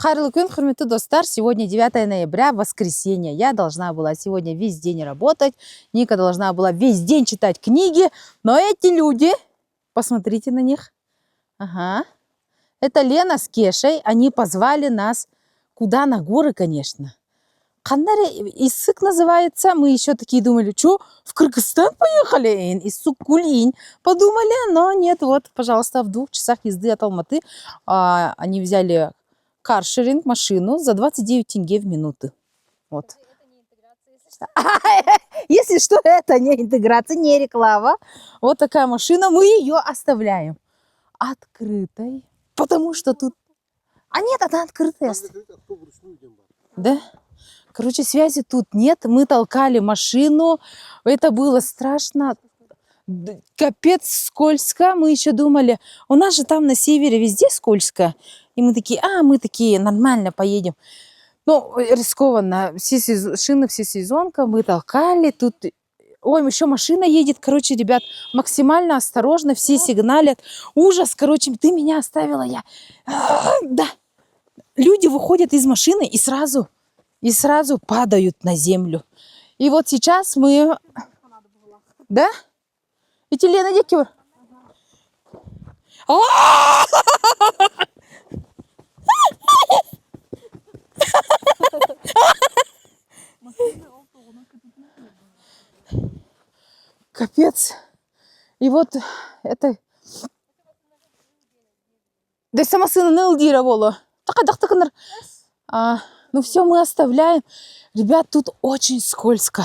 Хайрлы күн, құрметті достар. Сегодня 9 ноября, воскресенье. Я должна была сегодня весь день работать. Ника должна была весь день читать книги. Но эти люди, посмотрите на них. Ага. Это Лена с Кешей. Они позвали нас куда? На горы, конечно. Қандай Иссык называется. Мы еще такие думали, что, в Кыргызстан поехали? Иссык-Кулинь. Подумали, но нет. Вот, пожалуйста, в 2 часах езды от Алматы они взяли каршеринг, машину за 29 тенге в минуту. Вот. Если что, это не интеграция, не реклама. Вот такая машина. Мы ее оставляем открытой, потому что тут... А нет, она открытая. Да? Короче, связи тут нет. Мы толкали машину. Это было страшно. Капец скользко. Мы еще думали, у нас же там на севере везде скользко. И мы такие, нормально поедем. Ну, рискованно. Шины все сезонка. Мы толкали. Тут, ой, еще машина едет. Короче, ребят, максимально осторожно. Все сигналят. Ужас, короче, ты меня оставила. Да. Люди выходят из машины и сразу падают на землю. И вот сейчас мы... Да? Ведь Елена Декюр. Капец. И вот это... Да сама сына Нелдировала. Ну все, мы оставляем. Ребят, тут очень скользко.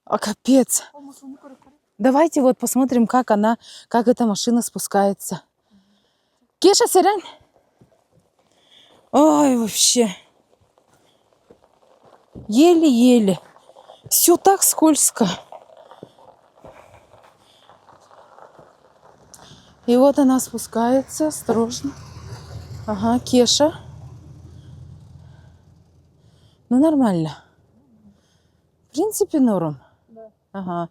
Капец. Давайте вот посмотрим, как эта машина спускается. Кеша, сирень. Ой, вообще. Еле-еле. Все так скользко. И вот она спускается, осторожно. Ага, Кеша. Ну, нормально. В принципе, норм. Да. Ага.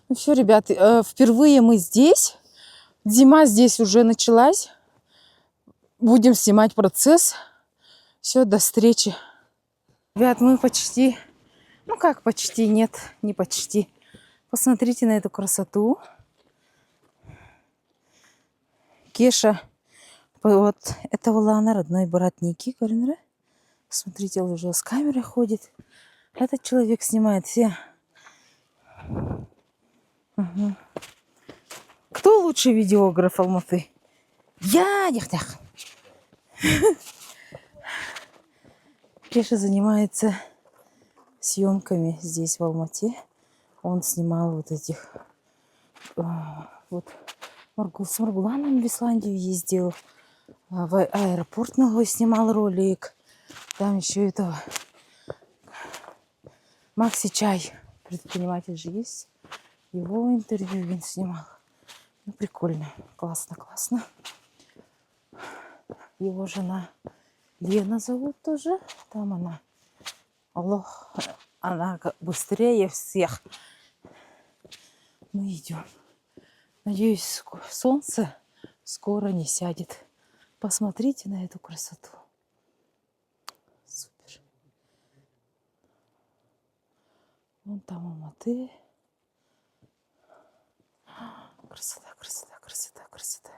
Ну все, ребят, впервые мы здесь. Зима здесь уже началась. Будем снимать процесс. Все, до встречи. Ребят, мы почти... Ну, как почти? Нет, не почти. Посмотрите на эту красоту. Кеша. Вот, это была она, родной брат Ники. Смотрите, он уже с камерой ходит. Этот человек снимает все. Угу. Кто лучший видеограф Алматы? Я! Дях-дях. Кеша занимается съемками здесь, в Алмате. Он снимал вот этих... Вот с Маргуланом в Исландию ездил. В аэропорт новый снимал ролик. Там еще этого... Макси Чай, предприниматель же есть. Его интервью он снимал. Ну, прикольно. Классно, классно. Его жена Лена зовут тоже. Там она. Аллах. Она быстрее всех. Мы идем. Надеюсь, солнце скоро не сядет. Посмотрите на эту красоту. Супер. Вон там Алматы. Красота, красота, красота, красота.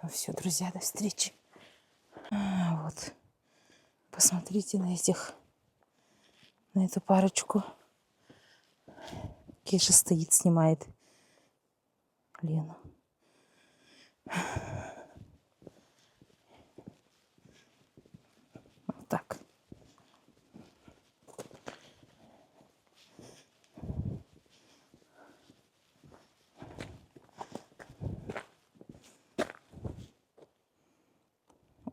Ну все, друзья, до встречи. Вот. Посмотрите на эту парочку. Кеша стоит, снимает Лену. Вот так.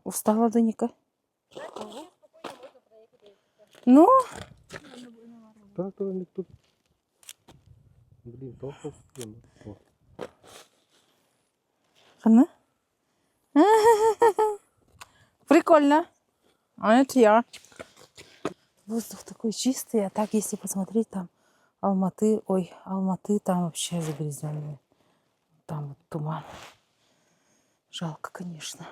Устала, Даника? Ну? Блин, толпа стена. Она? Прикольно. А это я. Воздух такой чистый, а так, если посмотреть, там Алматы, там вообще загрязненный. Там вот туман. Жалко, конечно.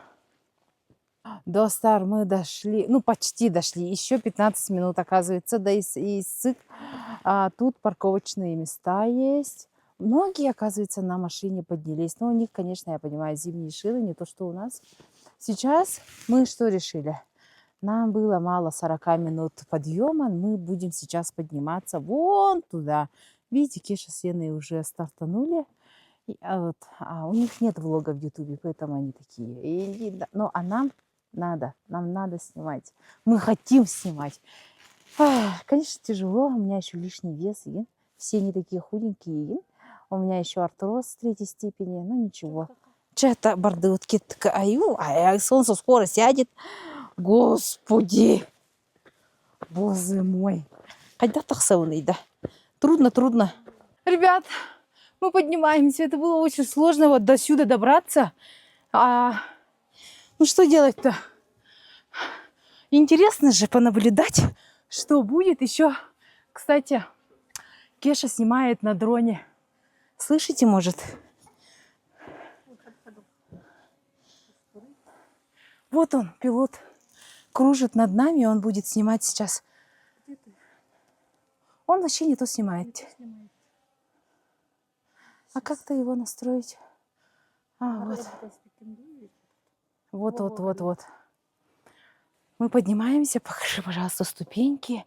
До Стар мы дошли, ну, почти дошли. Еще 15 минут, оказывается, до Иссык. А тут парковочные места есть. Многие, оказывается, на машине поднялись. Но у них, конечно, я понимаю, зимние шины, не то, что у нас. Сейчас мы что решили? Нам было мало 40 минут подъема. Мы будем сейчас подниматься вон туда. Видите, Кеша с Леной уже стартанули. А у них нет влога в Ютубе, поэтому они такие. Ну, а нам надо снимать. Мы хотим снимать. Конечно, тяжело. У меня еще лишний вес. И все не такие худенькие. И у меня еще артроз 3-й степени. Но ничего. Че-то бардутки ткаю, а солнце скоро сядет. Господи! Боже мой! Когда так да? Трудно. Ребят, мы поднимаемся. Это было очень сложно вот до сюда добраться. Ну что делать-то? Интересно же понаблюдать, что будет еще. Кстати, Кеша снимает на дроне. Слышите, может? Вот он, пилот, кружит над нами, он будет снимать сейчас. Он вообще не то снимает. А как-то его настроить? Вот. Мы поднимаемся, покажи, пожалуйста, ступеньки.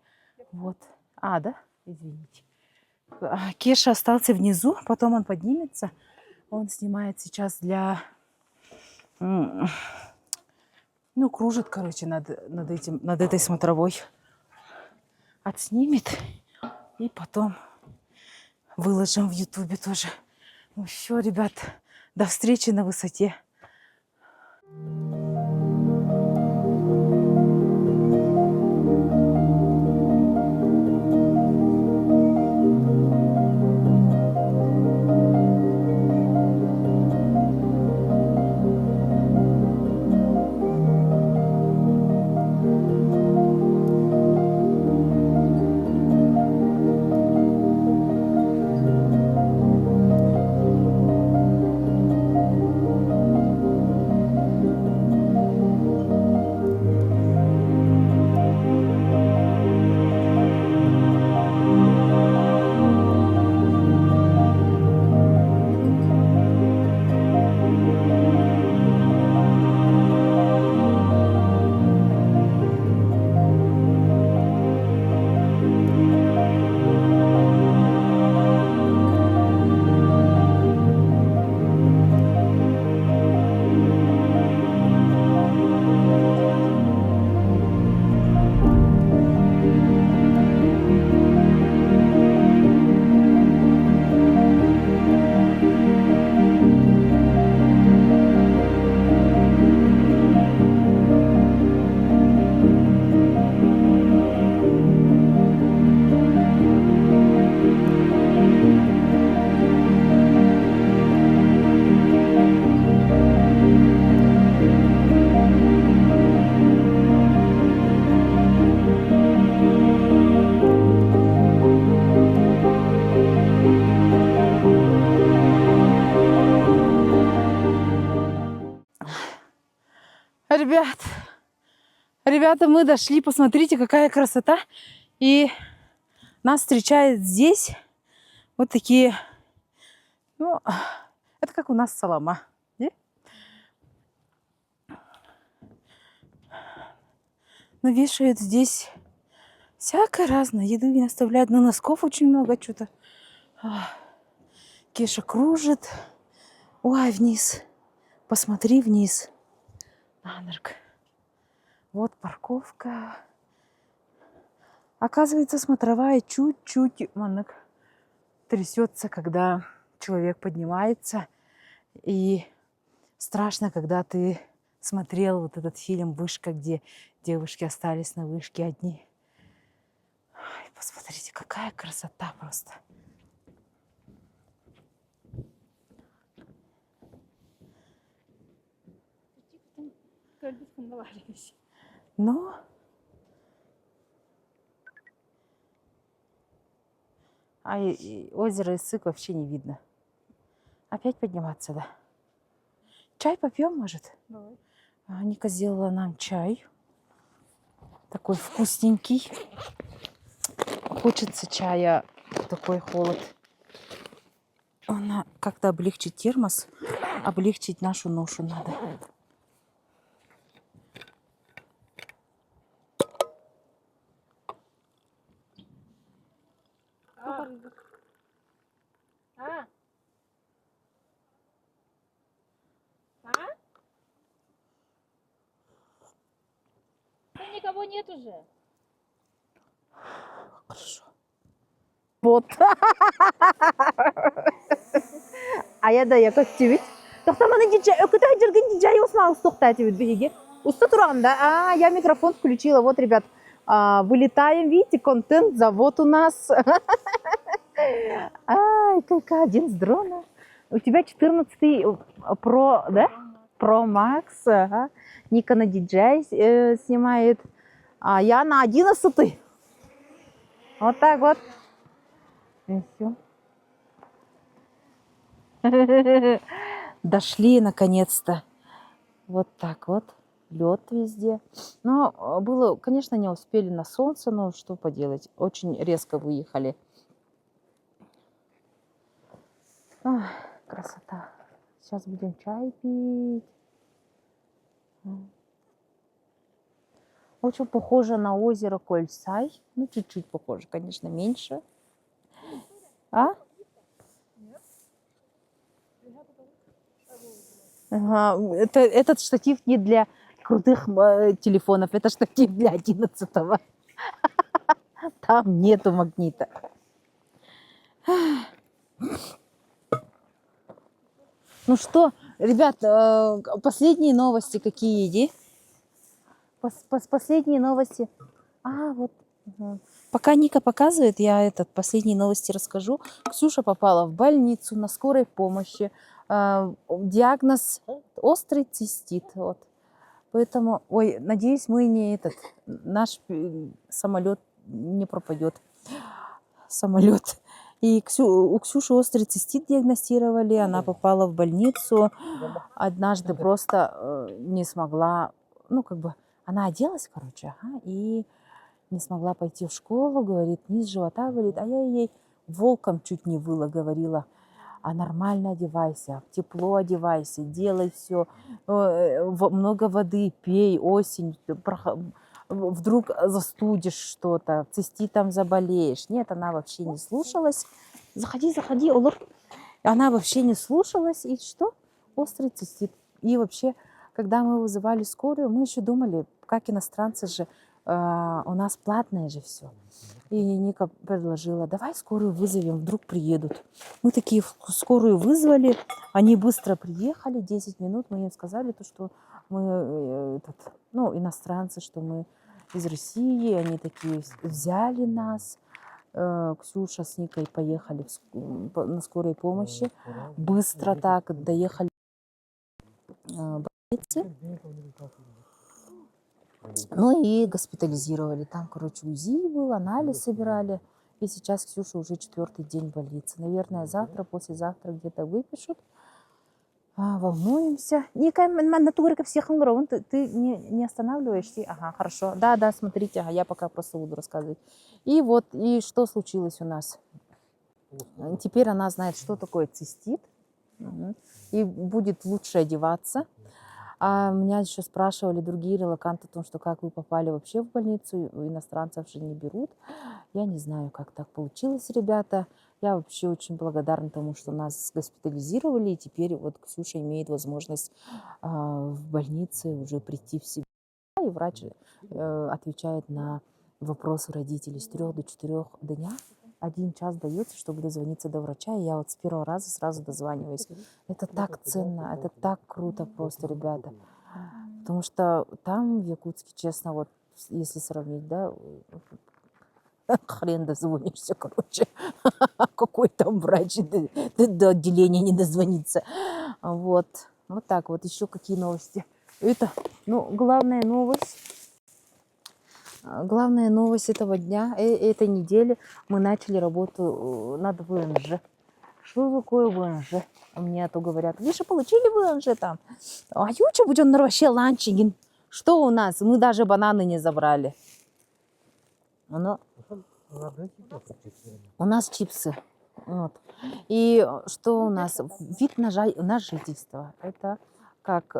Вот. Да? Извините. Кеша остался внизу, потом он поднимется. Он снимает сейчас кружит, короче, над этой смотровой. Отснимет. И потом выложим в Ютубе тоже. Ну все, ребят, до встречи на высоте. Ребята, мы дошли, посмотрите, какая красота. И нас встречает здесь вот такие, это как у нас Салама. Но вешают здесь всякое разное. Еду не оставляют, но носков очень много что-то. Кеша кружит. Ой, вниз. Посмотри вниз. Анарк. Вот парковка. Оказывается, смотровая чуть-чуть трясется, когда человек поднимается. И страшно, когда ты смотрел вот этот фильм «Вышка», где девушки остались на вышке одни. Ой, посмотрите, какая красота просто. Но озеро Иссык вообще не видно. Опять подниматься, да? Чай попьем, может? Давай. Ника сделала нам чай. Такой вкусненький. Хочется чая в такой холод. Она как-то облегчить термос, облегчить нашу ношу надо. Никого нет уже. Хорошо. Вот. Аяда якас тибит. Тоқтаманы диджей, өкітай жүрген диджей осмауыз тоқта тибит беге. Уста туранда. Я микрофон включила. Вот, ребят, вылетаем. Видите, контент, завод у нас. Ай, какая один с дрона. У тебя 14-й Pro, да? Pro Max. Ага. Ника на диджей снимает. А я на 11-й. Вот так вот. И все. Дошли наконец-то. Вот так вот. Лед везде. Но было, конечно, не успели на солнце, но что поделать. Очень резко выехали. Ах, красота. Сейчас будем чай пить. Очень похоже на озеро Кольсай. Ну, чуть-чуть похоже, конечно, меньше. А? Ага, этот штатив не для крутых телефонов, это штатив для 11-го. Там нету магнита. Ну что, ребят, последние новости какие, иди? Последние новости. Вот. Угу. Пока Ника показывает, я последние новости расскажу. Ксюша попала в больницу на скорой помощи. Диагноз острый цистит. Вот. Поэтому, надеюсь, мы не наш самолет не пропадет. Самолет. И у Ксюши острый цистит диагностировали. Она попала в больницу. Однажды просто не смогла, она оделась, и не смогла пойти в школу, говорит, низ живота болит. А я ей волком чуть не выла, говорила, нормально одевайся, тепло одевайся, делай все, много воды пей, осень, вдруг застудишь что-то, циститом заболеешь. Нет, она вообще не слушалась. Заходи, Олур. Она вообще не слушалась, и что? Острый цистит. И вообще, когда мы вызывали скорую, мы еще думали, как иностранцы же, у нас платное же все. И Ника предложила, давай скорую вызовем, вдруг приедут. Мы такие скорую вызвали, они быстро приехали, 10 минут, мы им сказали, что мы иностранцы, что мы из России, они такие взяли нас. Ксюша с Никой поехали на скорой помощи, быстро так доехали в больнице. Ну и госпитализировали. Там, УЗИ был, анализ собирали. И сейчас Ксюша уже 4-й день в больнице. Наверное, завтра, послезавтра где-то выпишут. Волнуемся. Ника, натурка всех ровно. Ты не останавливаешься? Ага, хорошо. Да, смотрите, я пока просто буду рассказывать. И что случилось у нас? Теперь она знает, что такое цистит. И будет лучше одеваться. Меня еще спрашивали другие релоканты о том, что как вы попали вообще в больницу, иностранцев же не берут. Я не знаю, как так получилось, ребята. Я вообще очень благодарна тому, что нас госпитализировали, и теперь Ксюша имеет возможность в больнице уже прийти в себя. И врач отвечает на вопросы родителей с 3 до 4 дня. 1 час дается, чтобы дозвониться до врача, и я с первого раза сразу дозваниваюсь. Это так ценно, это так круто просто, ребята. Потому что там, в Якутске, честно, если сравнить, да, хрен дозвонишься, Какой там врач, до отделения не дозвониться. Вот так вот. Еще какие новости? Главная новость этого дня, этой недели, мы начали работу над ВНЖ. Что такое ВНЖ? Мне то говорят, вы же получили ВНЖ там. А юча будем вообще ланчигин. Что у нас? Мы даже бананы не забрали. Ну, у нас чипсы. Вот. И что у нас? Вид на жительство. Это как,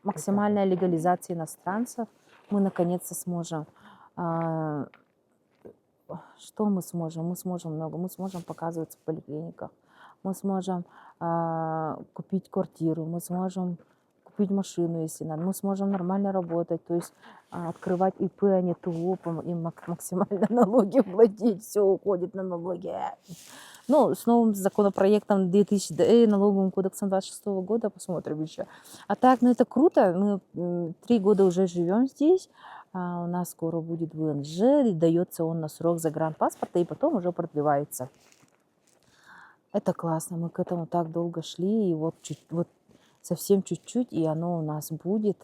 максимальная легализация иностранцев. Мы наконец-то сможем. Что мы сможем? Мы сможем много. Мы сможем показываться в поликлиниках. Мы сможем купить квартиру. Мы сможем купить машину, если надо. Мы сможем нормально работать. То есть открывать ИП, а не ТО, и максимально налоги платить. Все уходит на налоги. Ну, с новым законопроектом налоговым кодексом 26 года посмотрим еще. А так, это круто. Мы 3 года уже живем здесь. У нас скоро будет ВНЖ, и дается он на срок загранпаспорта, и потом уже продлевается. Это классно. Мы к этому так долго шли, и вот совсем чуть-чуть, и оно у нас будет.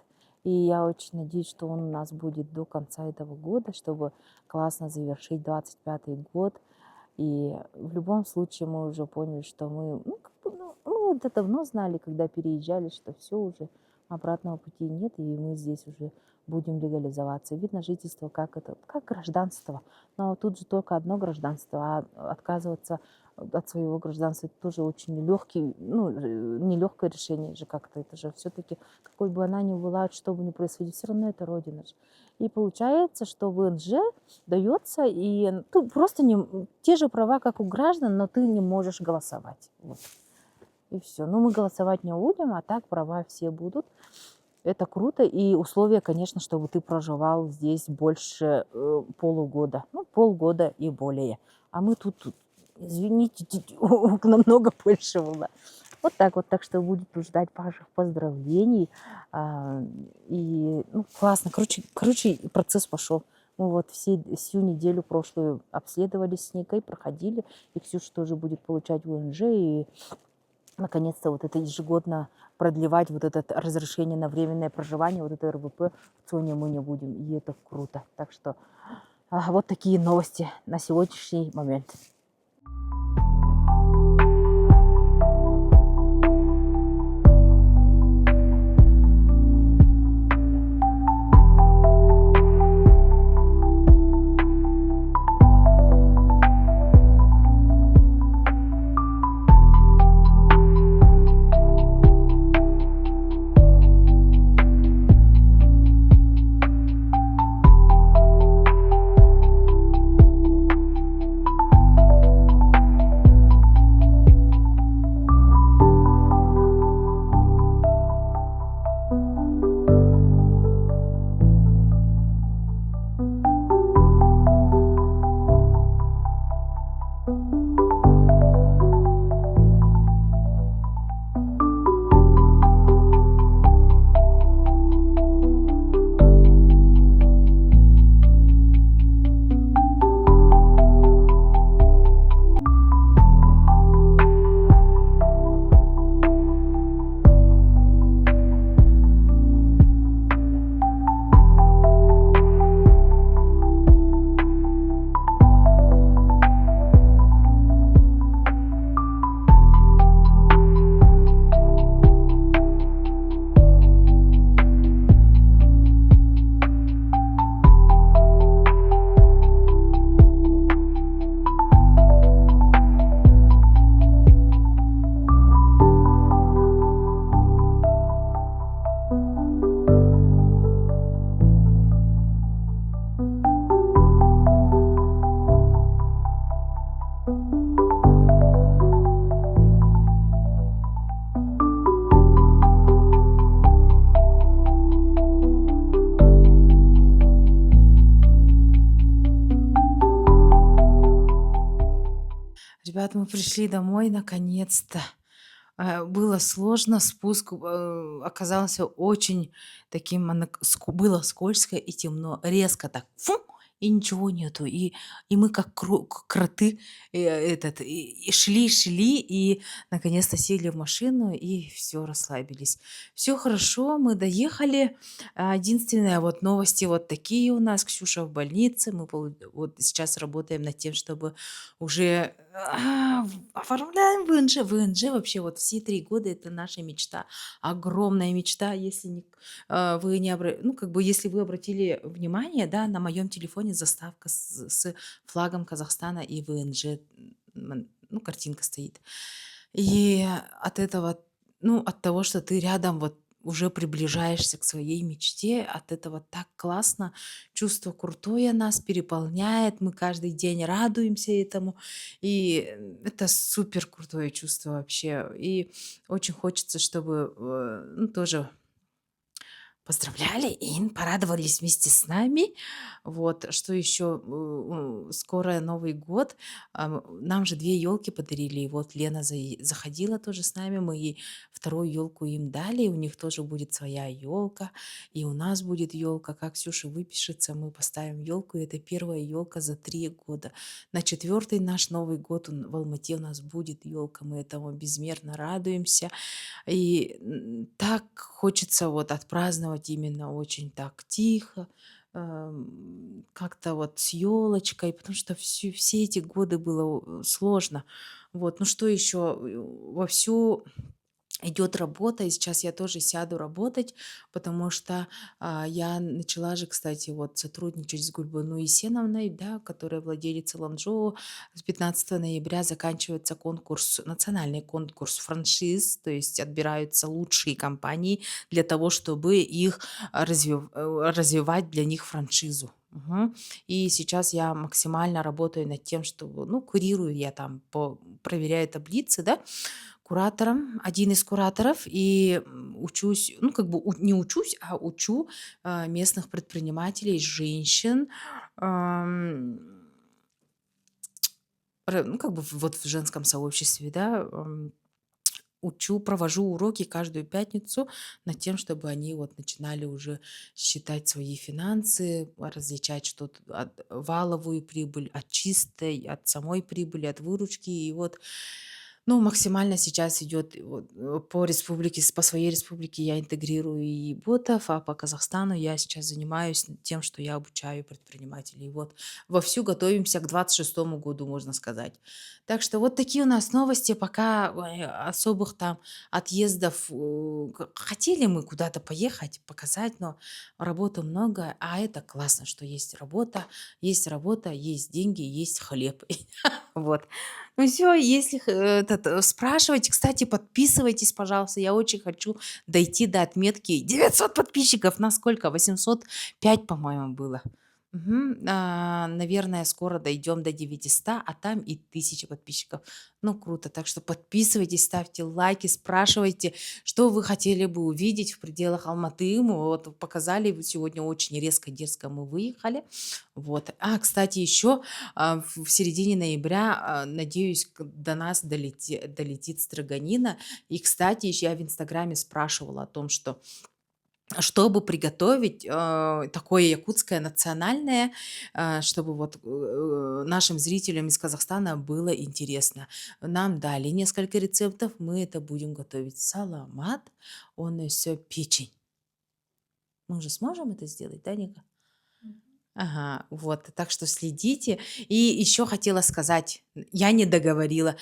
И я очень надеюсь, что он у нас будет до конца этого года, чтобы классно завершить 25-й год. И в любом случае мы уже поняли, что мы это давно знали, когда переезжали, что все уже обратного пути нет, и мы здесь уже будем легализоваться. Вид на жительство как гражданство. Но тут же только одно гражданство, а отказываться от своего гражданства это тоже очень нелегкое решение же как-то. Это же все-таки, какой бы она ни была, что бы ни происходило, все равно это родина же. И получается, что ВНЖ дается, и тут просто те же права, как у граждан, но ты не можешь голосовать. Вот. И все. Но мы голосовать не будем, а так права все будут. Это круто. И условия, конечно, чтобы ты проживал здесь больше полугода. Полгода и более. А мы тут извините, намного больше было. Вот так вот. Так что будет ждать ваших поздравлений. И классно. Короче, процесс пошел. Мы вот всю неделю прошлую обследовались с Никой, проходили. И Ксюша тоже будет получать ВНЖ. И наконец-то вот это ежегодно продлевать вот это разрешение на временное проживание, вот это РВП в ЦОНе мы не будем. И это круто. Так что вот такие новости на сегодняшний момент. Ребят, мы пришли домой наконец-то. Было сложно, спуск оказался очень таким, было скользко и темно. Резко так, и ничего нету. И мы как кроты и шли, и наконец-то сели в машину, и все, расслабились. Все хорошо, мы доехали. Единственное, вот новости вот такие у нас. Ксюша в больнице. Мы вот сейчас работаем над тем, чтобы уже оформляем ВНЖ. ВНЖ вообще вот все 3 года это наша мечта. Огромная мечта. Если вы не ну, как бы, если вы обратили внимание, да, на моем телефоне заставка с флагом Казахстана и ВНЖ, ну, картинка стоит. И от этого, ну, от того, что ты рядом вот уже приближаешься к своей мечте, от этого так классно, чувство крутое нас переполняет, мы каждый день радуемся этому, и это супер крутое чувство вообще, и очень хочется, чтобы ну, тоже поздравляли и порадовались вместе с нами. Вот, что еще? Скоро Новый год. Нам же 2 елки подарили. И вот Лена заходила тоже с нами. Мы ей вторую елку им дали. И у них тоже будет своя елка. И у нас будет елка. Как Ксюша выпишется, мы поставим елку. И это первая елка за 3 года. На 4-й наш Новый год в Алмате у нас будет елка. Мы этому безмерно радуемся. И так хочется вот отпраздновать именно очень так тихо, как-то вот с елочкой, потому что все эти годы было сложно. Вот, ну что еще? Вовсю идет работа, и сейчас я тоже сяду работать, потому что я начала же, кстати, вот сотрудничать с Гульбану Исеновной, да, которая владелица Ланчжоу. С 15 ноября заканчивается конкурс, национальный конкурс франшиз, то есть отбираются лучшие компании для того, чтобы их развивать для них франшизу. Мгм. И сейчас я максимально работаю над тем, что, ну, курирую я там, проверяю таблицы, да, куратором, один из кураторов, и учусь, ну, как бы не учусь, а учу местных предпринимателей, женщин, ам, ну, как бы вот в женском сообществе, да, учу, провожу уроки каждую пятницу над тем, чтобы они вот начинали уже считать свои финансы, различать что-то валовую прибыль от чистой, от самой прибыли, от выручки. И вот, ну, максимально сейчас идет вот, по республике, по своей республике я интегрирую и ботов, а по Казахстану я сейчас занимаюсь тем, что я обучаю предпринимателей. Вот вовсю готовимся к 26-му году, можно сказать. Так что вот такие у нас новости. Пока особых там отъездов. Хотели мы куда-то поехать, показать, но работы много, а это классно, что есть работа, есть деньги, есть хлеб. Вот. Ну все, если спрашивайте, кстати, подписывайтесь, пожалуйста. Я очень хочу дойти до отметки 900 подписчиков. На сколько? 805, по-моему, было. Наверное, скоро дойдем до 900, а там и 1000 подписчиков. Ну, круто. Так что подписывайтесь, ставьте лайки, спрашивайте, что вы хотели бы увидеть в пределах Алматы. Мы вот показали сегодня очень резко, дерзко мы выехали. Вот. Кстати, еще в середине ноября, надеюсь, до нас долетит строганина. И, кстати, я в Инстаграме спрашивала о том, что чтобы приготовить такое якутское национальное, чтобы вот нашим зрителям из Казахстана было интересно. Нам дали несколько рецептов, мы это будем готовить. Саламат, он и все печень. Мы же сможем это сделать, да, Ника? Ага, вот, так что следите. И еще хотела сказать, я не договорила.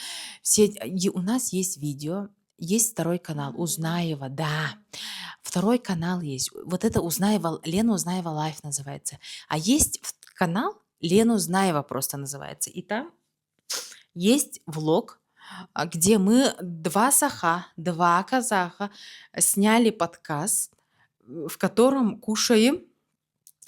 У нас есть видео, есть второй канал Узнаева, да. Второй канал есть. Вот это Узнаева, Лена Узнаева Лайф называется. А есть канал Лена Узнаева просто называется. И там есть влог, где мы два казаха сняли подкаст, в котором кушаем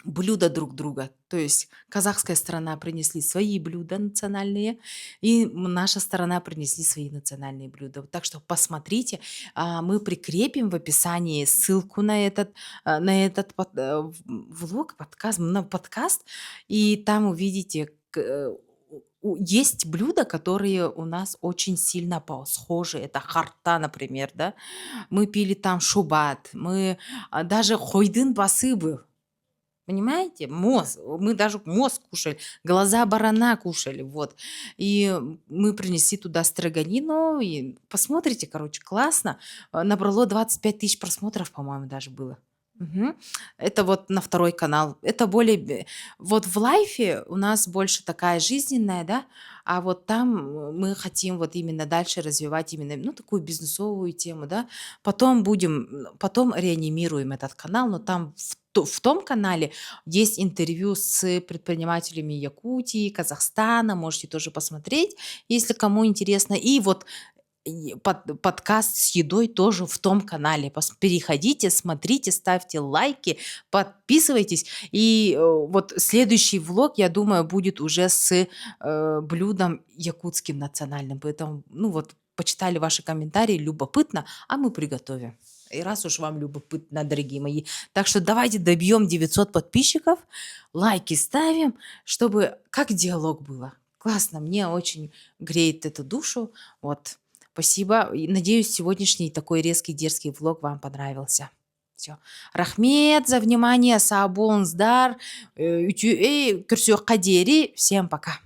блюда друг друга. То есть казахская сторона принесли свои блюда национальные, и наша сторона принесли свои национальные блюда. Так что посмотрите, мы прикрепим в описании ссылку на этот влог, подкаст, и там увидите, есть блюда, которые у нас очень сильно схожи. Это харта, например, да. Мы пили там шубат, мы даже хойдын басы был. Понимаете? Мозг. Мы даже мозг кушали, глаза барана кушали, вот. И мы принесли туда строганину, и посмотрите, короче, классно. Набрало 25 тысяч просмотров, по-моему, даже было. Мгм. Это вот на второй канал. Это более... Вот в лайфе у нас больше такая жизненная, да, а вот там мы хотим вот именно дальше развивать именно, ну, такую бизнесовую тему, да. Потом реанимируем этот канал, но там в том канале есть интервью с предпринимателями Якутии, Казахстана, можете тоже посмотреть, если кому интересно. И вот подкаст с едой тоже в том канале. Переходите, смотрите, ставьте лайки, подписывайтесь. И вот следующий влог, я думаю, будет уже с блюдом якутским национальным. Поэтому, ну вот, почитали ваши комментарии, любопытно, а мы приготовим. И раз уж вам любопытно, дорогие мои. Так что давайте добьем 900 подписчиков, лайки ставим, чтобы как диалог было. Классно, мне очень греет эту душу. Вот. Спасибо. И надеюсь, сегодняшний такой резкий, дерзкий влог вам понравился. Все. Рахмет за внимание. Сау болыңыздар. Күрсек қадери. Всем пока.